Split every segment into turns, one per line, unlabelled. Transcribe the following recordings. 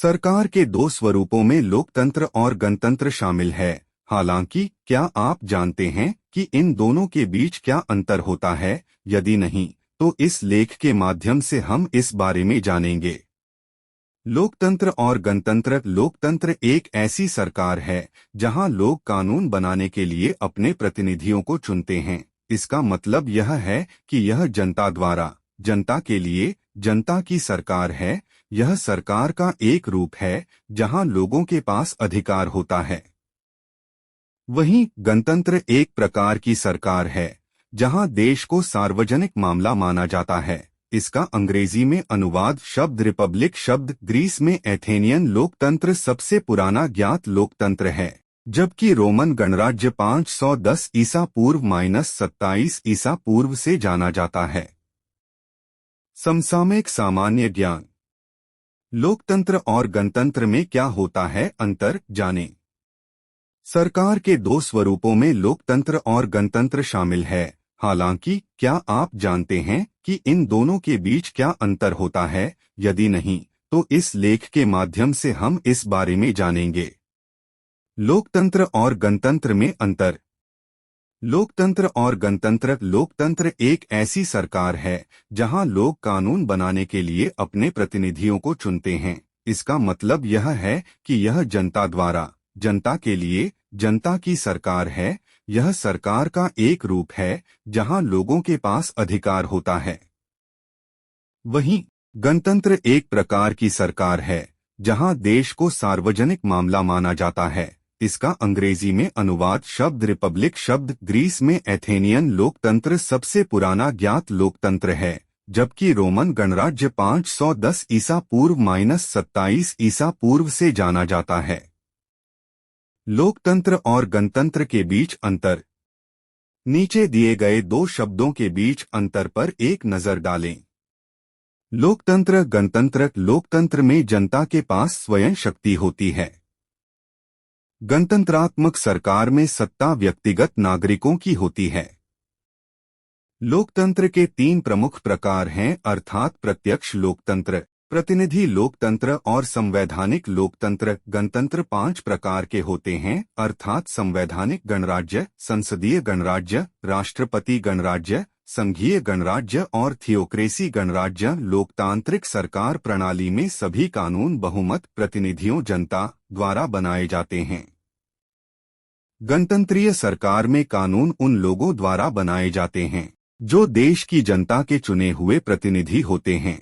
सरकार के दो स्वरूपों में लोकतंत्र और गणतंत्र शामिल है। हालांकि क्या आप जानते हैं कि इन दोनों के बीच क्या अंतर होता है? यदि नहीं, तो इस लेख के माध्यम से हम इस बारे में जानेंगे। लोकतंत्र और गणतंत्र। लोकतंत्र एक ऐसी सरकार है जहां लोग कानून बनाने के लिए अपने प्रतिनिधियों को चुनते हैं। इसका मतलब यह है कि यह जनता द्वारा, जनता के लिए, जनता की सरकार है। यह सरकार का एक रूप है जहां लोगों के पास अधिकार होता है। वहीं गणतंत्र एक प्रकार की सरकार है जहां देश को सार्वजनिक मामला माना जाता है। इसका अंग्रेजी में अनुवाद शब्द रिपब्लिक शब्द ग्रीस में एथेनियन लोकतंत्र सबसे पुराना ज्ञात लोकतंत्र है, जबकि रोमन गणराज्य 510 ईसा पूर्व -27 ईसा पूर्व से जाना जाता है। समसामयिक सामान्य ज्ञान। लोकतंत्र और गणतंत्र में क्या होता है? अंतर जानें। सरकार के दो स्वरूपों में लोकतंत्र और गणतंत्र शामिल है। हालांकि क्या आप जानते हैं कि इन दोनों के बीच क्या अंतर होता है? यदि नहीं, तो इस लेख के माध्यम से हम इस बारे में जानेंगे। लोकतंत्र और गणतंत्र में अंतर। लोकतंत्र और गणतंत्र। लोकतंत्र एक ऐसी सरकार है जहां लोग कानून बनाने के लिए अपने प्रतिनिधियों को चुनते हैं। इसका मतलब यह है कि यह जनता द्वारा, जनता के लिए, जनता की सरकार है। यह सरकार का एक रूप है जहां लोगों के पास अधिकार होता है। वहीं गणतंत्र एक प्रकार की सरकार है जहां देश को सार्वजनिक मामला माना जाता है। इसका अंग्रेजी में अनुवाद शब्द रिपब्लिक शब्द ग्रीस में एथेनियन लोकतंत्र सबसे पुराना ज्ञात लोकतंत्र है, जबकि रोमन गणराज्य 510 ईसा पूर्व -27 ईसा पूर्व से जाना जाता है। लोकतंत्र और गणतंत्र के बीच अंतर। नीचे दिए गए दो शब्दों के बीच अंतर पर एक नजर डालें। लोकतंत्र, गणतंत्र। लोकतंत्र में जनता के पास स्वयं शक्ति होती है। गणतंत्रात्मक सरकार में सत्ता व्यक्तिगत नागरिकों की होती है। लोकतंत्र के तीन प्रमुख प्रकार हैं, अर्थात प्रत्यक्ष लोकतंत्र, प्रतिनिधि लोकतंत्र और संवैधानिक लोकतंत्र। गणतंत्र 5 प्रकार के होते हैं, अर्थात संवैधानिक गणराज्य, संसदीय गणराज्य, राष्ट्रपति गणराज्य, संघीय गणराज्य और थियोक्रेसी गणराज्य। लोकतांत्रिक सरकार प्रणाली में सभी कानून बहुमत प्रतिनिधियों, जनता द्वारा बनाए जाते हैं। गणतंत्रीय सरकार में कानून उन लोगों द्वारा बनाए जाते हैं जो देश की जनता के चुने हुए प्रतिनिधि होते हैं।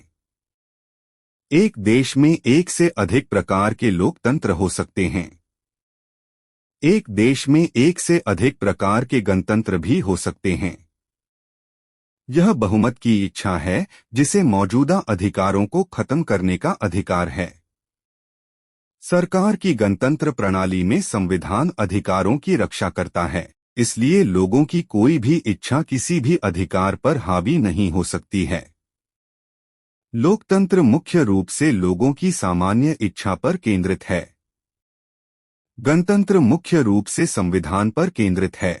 एक देश में एक से अधिक प्रकार के लोकतंत्र हो सकते हैं। एक देश में एक से अधिक प्रकार के गणतंत्र भी हो सकते हैं। यह बहुमत की इच्छा है जिसे मौजूदा अधिकारों को खत्म करने का अधिकार है। सरकार की गणतंत्र प्रणाली में संविधान अधिकारों की रक्षा करता है, इसलिए लोगों की कोई भी इच्छा किसी भी अधिकार पर हावी नहीं हो सकती है। लोकतंत्र मुख्य रूप से लोगों की सामान्य इच्छा पर केंद्रित है। गणतंत्र मुख्य रूप से संविधान पर केंद्रित है।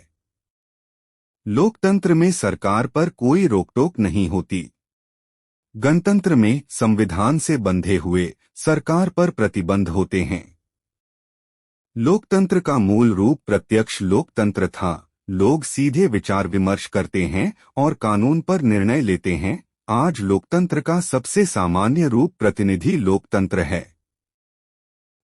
लोकतंत्र में सरकार पर कोई रोकटोक नहीं होती। गणतंत्र में संविधान से बंधे हुए सरकार पर प्रतिबंध होते हैं। लोकतंत्र का मूल रूप प्रत्यक्ष लोकतंत्र था। लोग सीधे विचार विमर्श करते हैं और कानून पर निर्णय लेते हैं। आज लोकतंत्र का सबसे सामान्य रूप प्रतिनिधि लोकतंत्र है।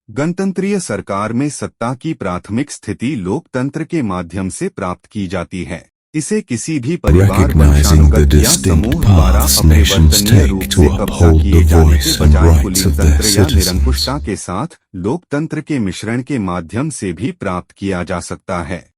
गणतंत्रीय सरकार में सत्ता की प्राथमिक स्थिति लोकतंत्र के माध्यम से प्राप्त की जाती है। इसे किसी भी परिवार, वंशानुगत या समूह द्वारा अपरिवर्तनीय रूप से कब्जा किए जाने के बजाय कुलीनतंत्र या निरंकुशता के साथ लोकतंत्र के मिश्रण के माध्यम से भी प्राप्त किया जा सकता है।